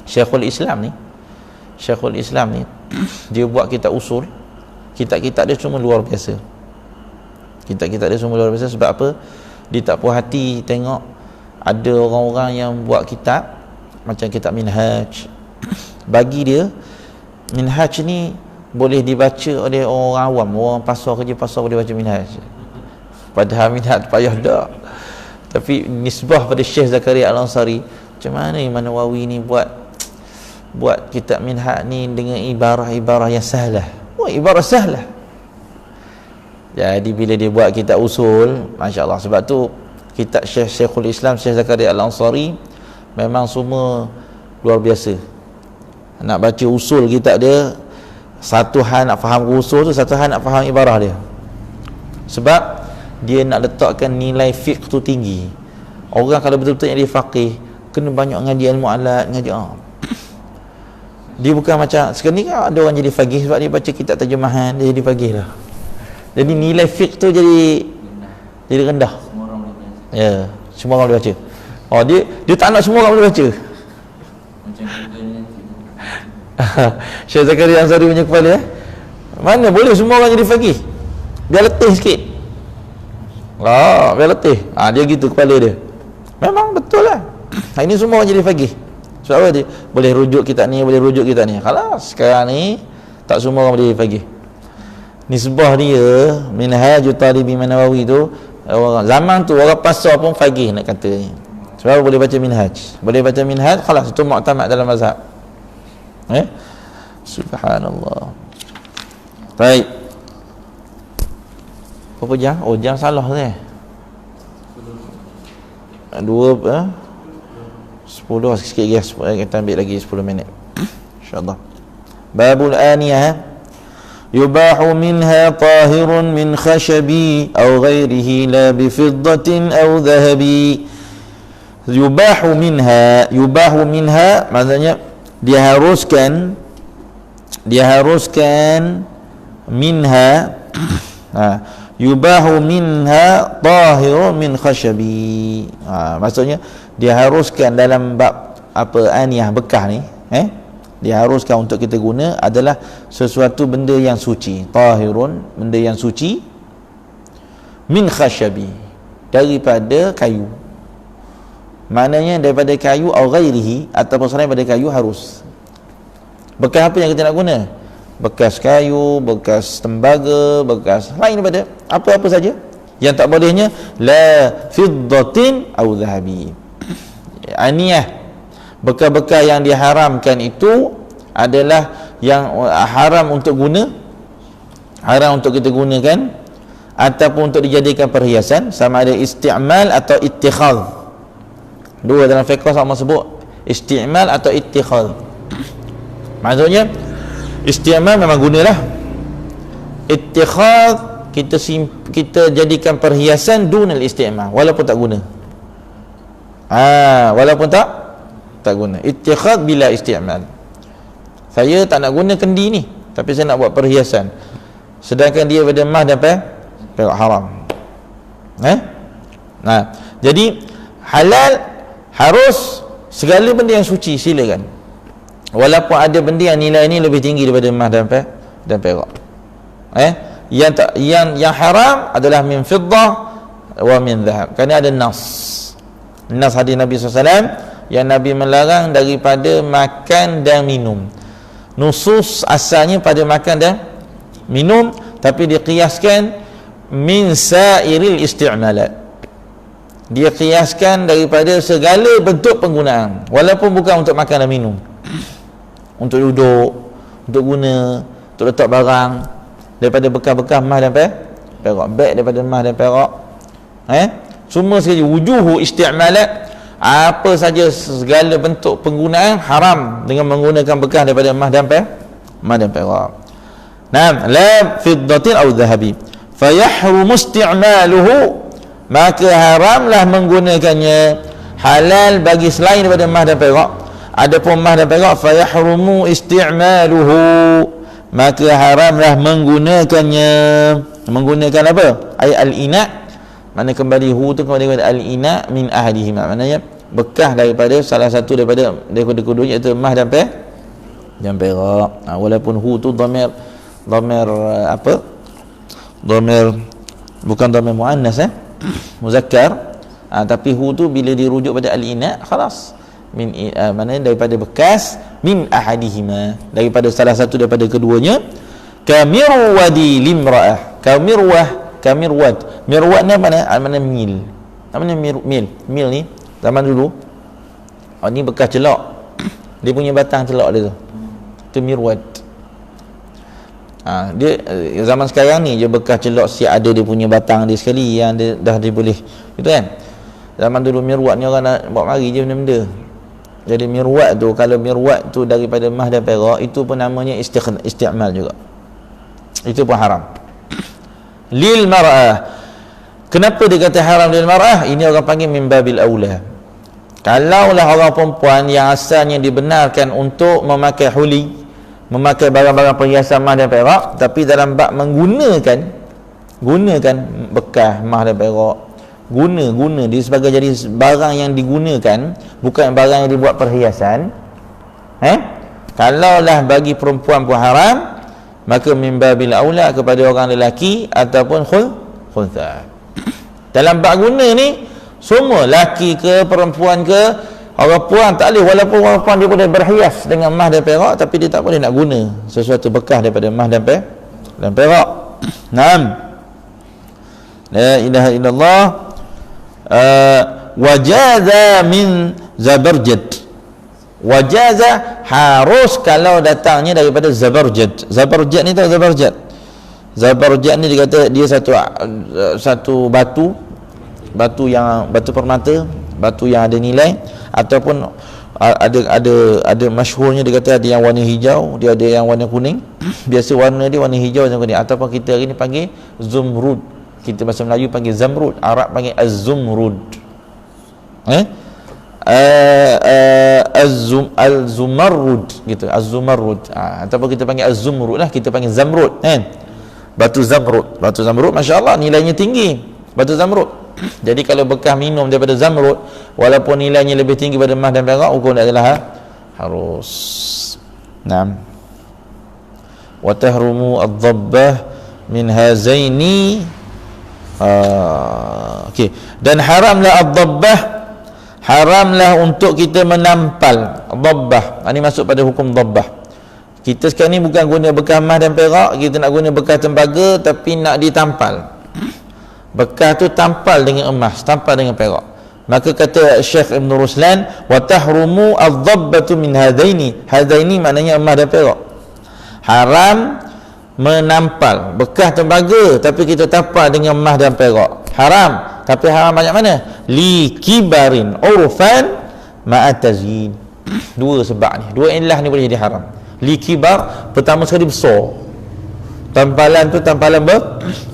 Syekhul Islam ni dia buat kitab usul, kitab-kitab dia semua luar biasa. Kitab-kitab dia semua luar biasa. Sebab apa? Dia tak puas hati tengok ada orang-orang yang buat kitab macam kitab Minhaj. Bagi dia Minhaj ni boleh dibaca oleh orang awam, orang pasar, kerja pasar boleh baca Minhaj. Padahal Minhaj payah dah. Tapi nisbah pada Syekh Zakaria Al-Ansari, macam mana Imam Nawawi ni buat kitab Minhaj ni dengan ibarah-ibarah yang sahlah. Wah, ibarah sahlah. Jadi bila dia buat kitab usul, masya-Allah. Sebab tu kitab Syekhul Islam Syekh Zakaria Al-Ansari memang semua luar biasa. Nak baca usul kitab dia, satu hal nak faham usul tu, satu hal nak faham ibarah dia. Sebab dia nak letakkan nilai fiqh tu tinggi. Orang kalau betul-betul yang dia faqih, kena banyak ngaji ilmu alat, ngaji dia bukan macam sekarang ni kan ada orang jadi faqih sebab dia baca kitab terjemahan, dia jadi faqih lah. Jadi nilai fiqh tu jadi rendah. Semua orang boleh baca. Ya, semua orang boleh baca. Oh, dia tak nak semua orang boleh baca. Macam kita ni. Syekh Zakaria Ansari punya kepala mana boleh semua orang jadi faqih. Biar letih sikit. Biar letih. Dia gitu kepala dia. Memang betul lah. Ini semua orang jadi faqih. Sebab apa dia? Boleh rujuk kitab ni, boleh rujuk kitab ni. Khalas, sekarang ni tak semua orang boleh jadi faqih. Nisbah dia Minhajut Talibi Nawawi tu, zaman tu orang pasar pun faqih nak kata ni. Sebab boleh baca Minhaj. Boleh baca Minhaj, khalas itu mu'tamad dalam mazhab. Subhanallah. Baik. Berapa jam? Oh, jam salah ni. 10 sikit lagi, kita ambil lagi 10 minit. InsyaAllah. Babul aniyah. Yubahu minha tahirun min khashabi aw ghairihi la bifiddatin aw dhahabi. Yubahu minha maksudnya diharuskan minha yubahu minha tahirun min khashabi. Maksudnya diharuskan dalam bab apa aniyah bekah ni, diharuskan untuk kita guna adalah sesuatu benda yang suci, tahirun, benda yang suci, min khashabi, daripada kayu. Maknanya daripada kayu atau ghairihi, ataupun selain daripada kayu harus. Bekas apa yang kita nak guna? Bekas kayu, bekas tembaga, bekas lain daripada apa-apa saja. Yang tak bolehnya la fiddatin aw dhahabi. Aniyah, bekas-bekas yang diharamkan itu adalah yang haram untuk guna, haram untuk kita gunakan ataupun untuk dijadikan perhiasan, sama ada isti'mal atau ittikhadh. Dua dalam fiqh sama sebut isti'mal atau ittikhadh. Maksudnya isti'mal memang gunalah. Ittikhadh kita jadikan perhiasan dunal isti'mal, walaupun tak guna. Walaupun tak guna. Ittikhadh bila isti'mal. Saya tak nak guna kendi ni, tapi saya nak buat perhiasan. Sedangkan dia pada emas dan perak haram. Jadi halal harus segala benda yang suci silakan. Walaupun ada benda yang nilai ni lebih tinggi daripada emas dan perak. Yang haram adalah min fiddah wa min dhahab. Kerana ada nas hadis Nabi SAW yang Nabi melarang daripada makan dan minum. Nusus asalnya pada makan dan minum, tapi diqiyaskan min sairil isti'malat. Dia qiyaskan daripada segala bentuk penggunaan, walaupun bukan untuk makan dan minum. Untuk duduk, untuk guna, untuk letak barang, daripada bekas-bekas emas dan perak, beg daripada emas dan perak, semua sekali wujuhu isti'malat, apa saja segala bentuk penggunaan haram dengan menggunakan bekas daripada emas dan perak. La fiddatin aw dhahabi fayahrumu isti'maluhu, maka haramlah menggunakannya. Halal bagi selain daripada emas dan perak. Adapun emas dan perak fayahrumu isti'maluhu, maka haramlah menggunakannya. Menggunakan apa? Ay al-ina, mana kembali hu tu kembali kepada al-ina min ahadihima, maknanya bekas daripada salah satu daripada keduanya, iaitu emas dan perak. Walaupun hu tu dhamir apa? Dhamir bukan dhamir muannas muzakkar, tapi hu tu bila dirujuk pada al-ina khalas min mana daripada bekas min ahadihima, daripada salah satu daripada keduanya. Kamirwadi limra'ah, kamirwad ni apa mana mil, mil ni zaman dulu ni bekas celak, dia punya batang celak dia tu mirwad. Dia zaman sekarang ni je bekas celak siap ada dia punya batang dia sekali yang dia dah boleh gitu kan. Zaman dulu mirwad ni orang nak bawa mari je benda-benda. Jadi mirwad tu, kalau mirwad tu daripada emas dan perak, itu pun namanya isti'mal juga, itu pun haram. Lil mar'ah, kenapa dia kata haram lil mar'ah? Ini orang panggil min babil aula. Kalaulah orang perempuan yang asalnya dibenarkan untuk memakai huli, memakai barang-barang perhiasan emas dan perak, tapi dalam bab gunakan bekas emas dan perak, guna dia sebagai jadi barang yang digunakan, bukan barang yang dibuat perhiasan, kalaulah bagi perempuan pun haram, maka min babil aula kepada orang lelaki ataupun khuntha. Dalam bab guna ni semua, laki ke perempuan ke, orang puan tak boleh, walaupun orang puan dia boleh berhias dengan emas dan perak, tapi dia tak boleh nak guna sesuatu bekas daripada emas dan perak. Naam. La ilaha illallah. Wajaza min zabarjad. Wajaza harus kalau datangnya daripada zabarjad. Zabarjad ni tahu zabarjad? Zabarjad ni dia kata dia satu batu yang batu permata, batu yang ada nilai, ataupun ada masyhurnya dia kata ada yang warna hijau, dia ada yang warna kuning. Biasa warna dia warna hijau dan kuning, ataupun kita hari ni panggil zumrud. Kita bahasa Melayu panggil zamrud, Arab panggil az-zumrud. Az-zumarrud gitu, az-zumarrud. Ataupun kita panggil az-zumrud lah, kita panggil zamrud kan. Batu zamrud, masya-Allah nilainya tinggi batu zamrud. Jadi kalau bekas minum daripada zamrud, walaupun nilainya lebih tinggi daripada emas dan perak, hukum dia adalah harus. Naam. Wa tahrumu ad-dhabbah min hazaini. Okey. Dan haramlah ad-dhabbah, haramlah untuk kita menampal dhabbah. Ini masuk pada hukum dhabbah. Kita sekarang ni bukan guna bekas emas dan perak, kita nak guna bekas tembaga tapi nak ditampal. Bekas tu tampal dengan emas, tampal dengan perak. Maka kata Syekh Ibn Ruslan, wa tahrumu adh-dhabbatu min hadaini. Hadaini maknanya emas dan perak. Haram menampal bekas tembaga tapi kita tampal dengan emas dan perak. Haram. Tapi haram banyak mana? Li kibarin urfan ma'atazin. Dua sebab ni, dua ilah ni boleh jadi haram. Li kibar, pertama sekali besar. Tampalan tu tampalan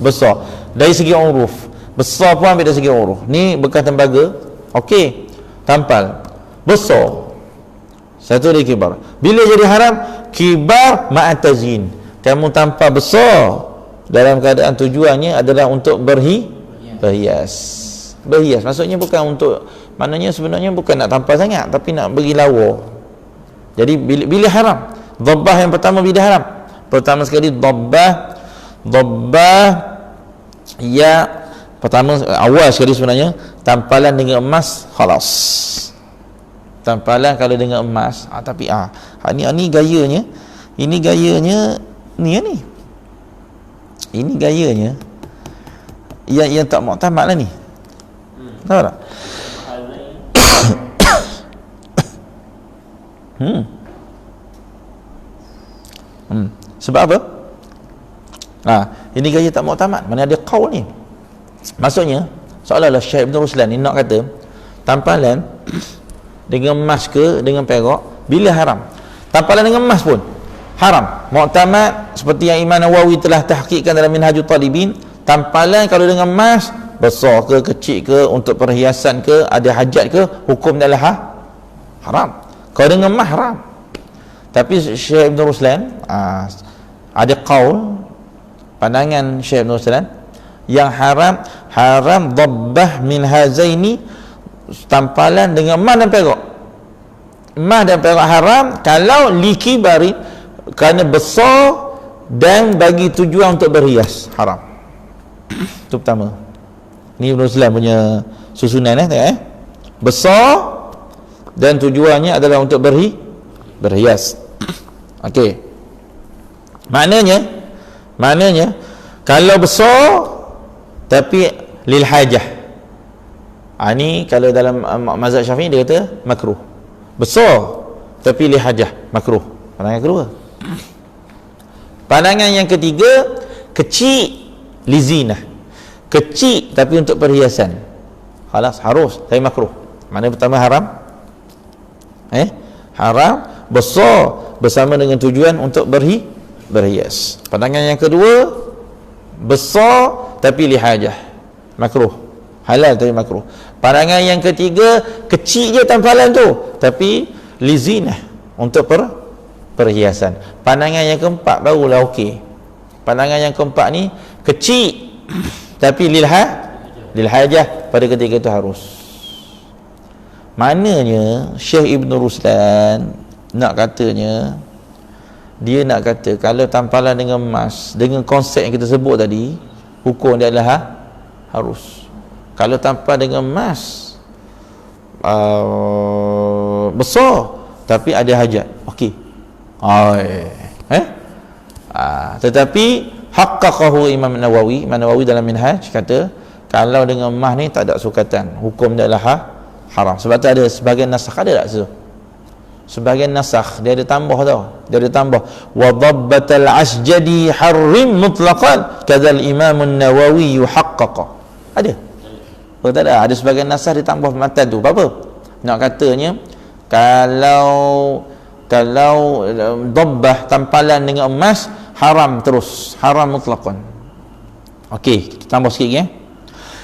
besar. Dari segi uruf, besar pun ambil dari segi uruf. Ni bekas tembaga, okey, tampal besar, satu dari kibar. Bila jadi haram? Kibar ma'atazin, kamu tampal besar dalam keadaan tujuannya adalah untuk berhias. Maksudnya bukan untuk, maknanya sebenarnya bukan nak tampal sangat, tapi nak beri lawa. Jadi bila haram? Dhabbah yang pertama bila haram? Pertama sekali dhabbah ya, pertama awal sekali sebenarnya tampalan dengan emas, khalas. Tampalan kalau dengan emas, tapi ini gayanya, ini gayanya ni. Ini gayanya yang tak muktamad lah ni. Tahu tak? Sebab apa? Ini gaya tak muktamad. Mana ada qaul ni. Maksudnya seolah-olah Syekh Ibn Ruslan ni nak kata tampalan dengan emas ke dengan perak bila haram. Tampalan dengan emas pun haram. Muktamad seperti yang Imam Nawawi telah tahqiqkan dalam Minhajul Talibin, tampalan kalau dengan emas besar ke kecil ke, untuk perhiasan ke, ada hajat ke, hukum adalah haram. Kalau dengan emas haram. Tapi Syekh Ibn Ruslan ada qaul, pandangan Syekh Ibn Ruslan yang haram dhabbah min hazaini, tampalan dengan emas dan perak. Emas dan perak haram kalau likibari, kerana besar dan bagi tujuan untuk berhias, haram. Itu pertama. Ni Ibn Islam punya susunan tengok besar dan tujuannya adalah untuk berhias. Okey. Maknanya kalau besar tapi lil hajah. Ni kalau dalam mazhab Syafi'i dia kata makruh. Besar tapi lil hajah, makruh. Pandangan kedua. Pandangan yang ketiga, kecil li zinah. Kecil tapi untuk perhiasan. Khalas, harus, tapi makruh. Mana pertama haram? Haram. Besar bersama dengan tujuan untuk berhias. Pandangan yang kedua, besar tapi li hajah, makruh. Halal tapi makruh. Pandangan yang ketiga, kecil je tampalan tu tapi li zinah, untuk perhiasan. Pandangan yang keempat barulah okey. Pandangan yang keempat ni kecil tapi lil hajah, pada ketika itu harus. Maknanya Syekh Ibn Ruslan nak katanya, dia nak kata kalau tampalan dengan emas, dengan konsep yang kita sebut tadi, hukum dia adalah harus. Kalau tampal dengan emas besar tapi ada hajat, okey. Tetapi haqqaqahu Imam Nawawi dalam Minhaj kata kalau dengan emas ni tak ada sukatan, hukum dia adalah haram. Sebab tu ada sebagian nasakh, ada tak situ? Sebagian nasakh dia ada tambah tau. Dia ada tambah wa dabbatal asjadi harrim mutlaqan kadzal Imam Nawawi haqqaqa. Ada? Oh, tak ada. Ada sebagian nasakh ditambah matan tu. Apa? Nak katanya kalau dabbah tampalan dengan emas haram terus, haram mutlaqan. Okey, kita tambah sikit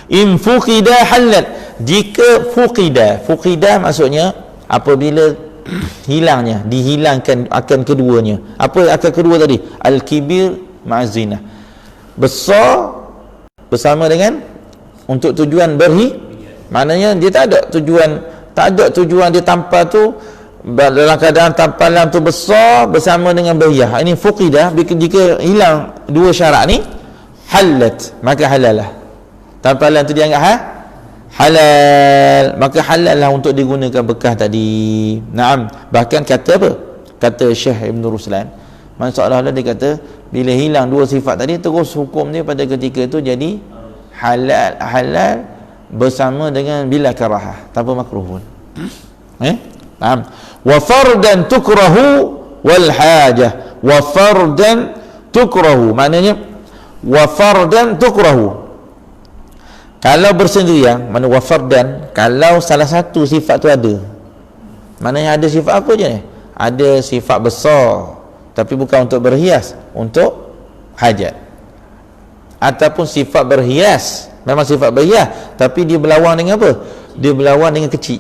in fuqida halat. Jika fuqida maksudnya apabila hilangnya, dihilangkan akan keduanya. Apa akan kedua tadi? Al-kibir ma'azina, besar bersama dengan untuk tujuan maknanya dia tak ada tujuan dia tampal tu dalam keadaan tampalan tu besar bersama dengan berhias. Ini fuqidah. Jika hilang dua syarat ni, halat, maka halal lah. Tampalan tu dianggap halal, maka halal lah untuk digunakan bekas tadi. Naam. Bahkan kata apa? Kata Syekh Ibn Ruslan, masalah dia kata bila hilang dua sifat tadi, terus hukum dia pada ketika itu jadi halal bersama dengan bila karahah, tanpa makruh pun. Naam. Wa fardan tukrahu wal hajah. Wa fardan tukrahu, maknanya wa fardan tukrahu, kalau bersendirian. Mana wa fardan, kalau salah satu sifat tu ada. Maknanya ada sifat apa je ni? Ada sifat besar tapi bukan untuk berhias, untuk hajat. Ataupun sifat berhias, memang sifat berhias tapi dia berlawan dengan apa? Dia berlawan dengan kecil.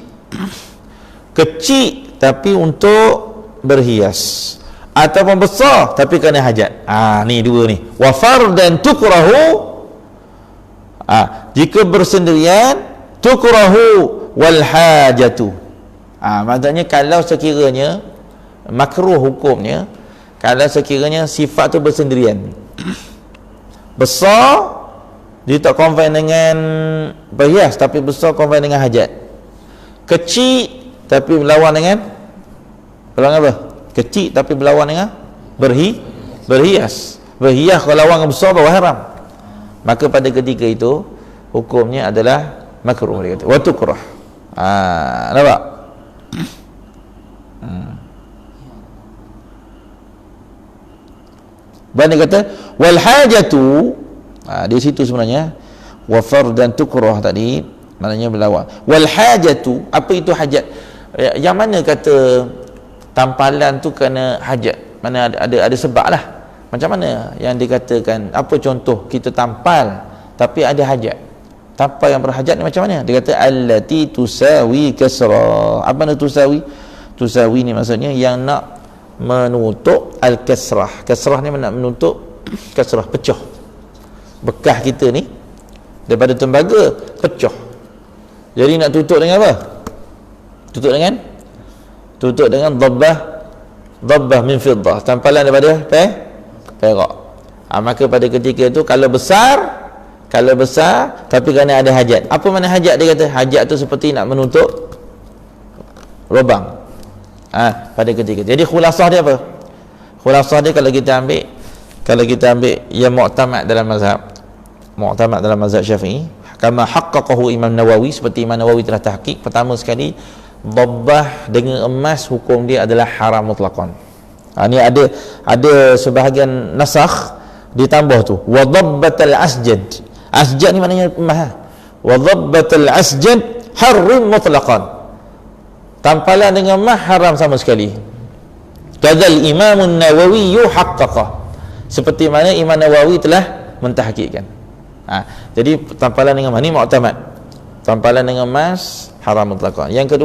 Kecil tapi untuk berhias, ataupun besar tapi kerana hajat. Ni dua ni. Wa fardan tukrahu, jika bersendirian, tukrahu wal hajatu. Maksudnya kalau sekiranya makruh hukumnya kalau sekiranya sifat tu bersendirian. Besar dia tak confine dengan berhias tapi besar confine dengan hajat. Kecil tapi berlawan dengan apa? Kecil tapi berlawan dengan berhias. Berhias kalau lawan dengan besar bahawa haram. Maka pada ketika itu hukumnya adalah makruh, dia kata. Wa tukrah. Nampak? Dia kata wal hajatu, di situ sebenarnya wa fardan tukrah tadi maknanya berlawan. Wal hajatu, apa itu hajat? Yang mana kata tampalan tu kena hajat? Mana ada sebab lah. Macam mana yang dikatakan, apa contoh kita tampal tapi ada hajat? Tampal yang berhajat ni macam mana? Dia kata allati tusawi kasra. Apa nak tusawi? Tusawi ni maksudnya yang nak menutup al-kasrah. Kasrah ni nak menutup kasrah, pecah. Bekas kita ni daripada tembaga pecah. Jadi nak tutup dengan apa? Tutup dengan dhabbah min fiddah, tampalan daripada perak. Maka pada ketika itu kalau besar tapi kerana ada hajat. Apa makna hajat? Dia kata hajat tu seperti nak menutup lubang. Pada ketika itu. Jadi khulasah dia apa? Khulasah dia kalau kita ambil yang mu'tamad dalam mazhab Syafi'i, kama haqqaqahu Imam Nawawi, seperti Imam Nawawi telah tahqiq. Pertama sekali, dhabbah dengan emas hukum dia adalah haram mutlaqan. Ni ada sebahagian nasakh ditambah tu, wa dhabbatal asjad. Asjad ni maknanya emas. Wa dhabbatal asjad haram mutlaqan. Tampalan dengan emas haram sama sekali. Kadzal Imam Nawawi haqqaqah, seperti mana Imam Nawawi telah mentahqiqkan. Jadi tampalan dengan emas ni mu'tamad. Tampalan dengan emas haram mutlaqan. Yang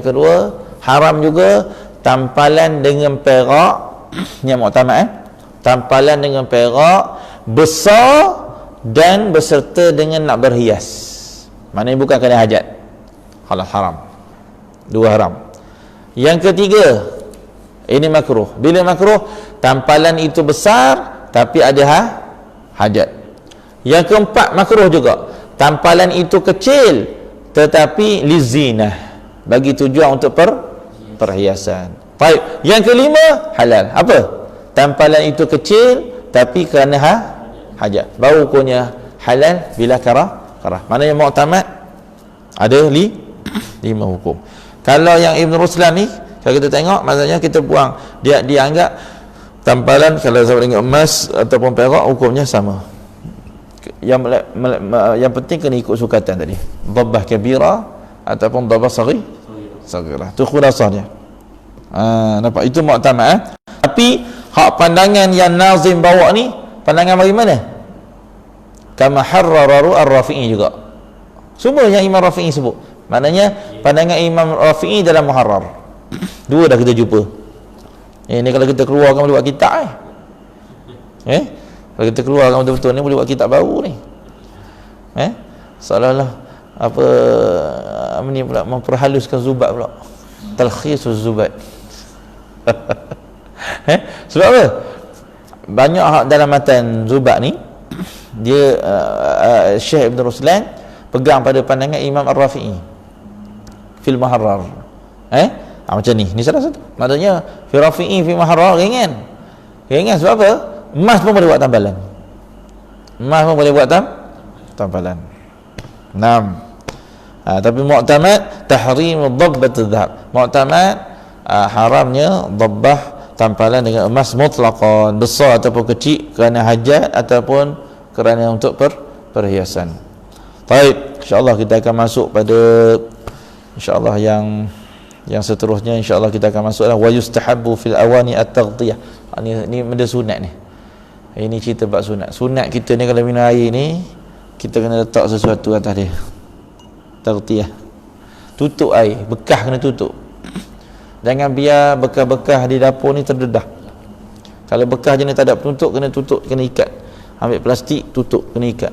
kedua haram juga tampalan dengan perak, yang mu'tamad. Tampalan dengan perak besar dan berserta dengan nak berhias. Maknanya bukan kerana hajat. Haram. Dua haram. Yang ketiga, ini makruh. Bila makruh? Tampalan itu besar tapi ada hajat. Yang keempat makruh juga, tampalan itu kecil tetapi lizinah, bagi tujuan untuk perhiasan. Baik. Yang kelima halal. Apa? Tampalan itu kecil tapi kerana hajat. Baru hukumnya halal bila karah. Maknanya mu'tamad ada 5 hukum. Kalau yang Ibn Ruslan ni, kalau kita tengok, maksudnya kita buang, dia anggap tampalan kalau sama dengan emas ataupun perak hukumnya sama. Yang penting kena ikut sukatan tadi, dhabbah kabira ataupun dhabbah saghirah. Tu khulasah dia. Nampak? Itu mu'tamad. Tapi hak pandangan yang Nazim bawa ni, pandangan bagaimana? Kama harrararu ar-Rafi'i juga. Semua yang Imam Rafi'i sebut. Maknanya pandangan Imam Rafi'i dalam Muharrar. Dua dah kita jumpa. Ini kalau kita keluarkan boleh buat kitab kalau kita keluarkan betul-betul ni boleh buat kitab baru ni. Seolah-olah apa ni pula, memperhaluskan Zubat pula. Talkhisus Zubat. Sebab apa? Banyak hak dalam matan Zubat ni, dia Syekh Ibn Ruslan pegang pada pandangan Imam Ar-Rafi'i fil Muharrar. Macam ni salah satu. Maksudnya fi Rafi'i fi Muharrar ringan sebab apa? Emas pun boleh buat tampalan. Tampalan. 6. Tapi mu'tamad tahrim dhabbat adh-dhahab. Mu'tamad haramnya dhabbah tampalan dengan emas mutlaqan, besar ataupun kecil, kerana hajat ataupun kerana untuk perhiasan. Baik, insya-Allah kita akan masuk pada insya-Allah yang seterusnya. Insya-Allah kita akan masuklah wa yustahabbu fil awani at-taghtiyah. Ni benda sunat ni. Ini cerita bab sunat. Sunat kita ni kalau minum air ni, kita kena letak sesuatu atas dia. Taghtiyah. Tutup air, bekas kena tutup. Jangan biar bekas-bekas di dapur ni terdedah. Kalau bekas je ni tak ada penutup, kena tutup, kena ikat. Ambil plastik, tutup, kena ikat.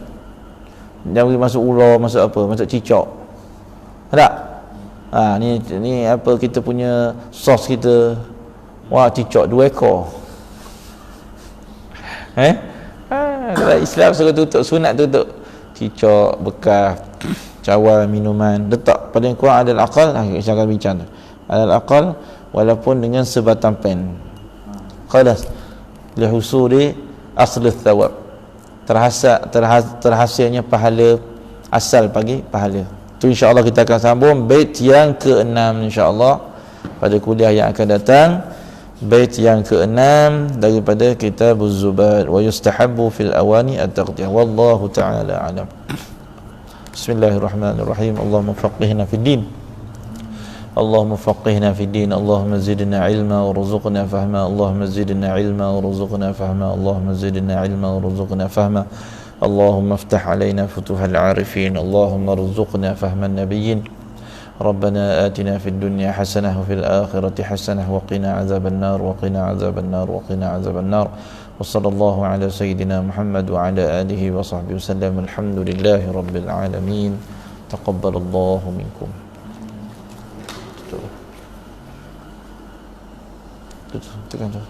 Jangan pergi masuk ular, masuk apa, masuk cicak. Tak? Ni apa, kita punya sos kita. Wah, cicak 2 ekor. Kalau Islam suruh tutup, sunat tutup. Cicak, bekas, cawan, minuman, letak pada yang kurang adal aqal. Saya akan bincang tu. Adal aqal walaupun dengan sebatang pen. Khalas. Lihusuli asli thawab. Terhasilnya pahala, asal bagi pahala. Tu insya-Allah kita akan sambung bait yang ke-6 insya-Allah pada kuliah yang akan datang. Bait yang ke-6 daripada kitab Az-Zubat. Wa yustahabbu fil awani at-taghtiyah. Wallahu ta'ala alam. Bismillahirrahmanirrahim. Allahumma faqihna fid din. Allahumma faqihna fid din. Allahumma zidna ilma warzuqna fahma. Allahumma zidna ilma warzuqna fahma. Allahumma zidna ilma warzuqna fahma. Allahumma iftah alaina futuhal arifin. Allahumma rzuqna fahman nabiyyin. ربنا آتنا في الدنيا حسنة وفي الآخرة حسنة وقنا عذاب النار وقنا عذاب النار وقنا عذاب النار وصلى الله على سيدنا محمد وعلى آله وصحبه وسلم. الحمد لله رب العالمين. Taqabbalallahu minkum. Tutup. Tekan tu.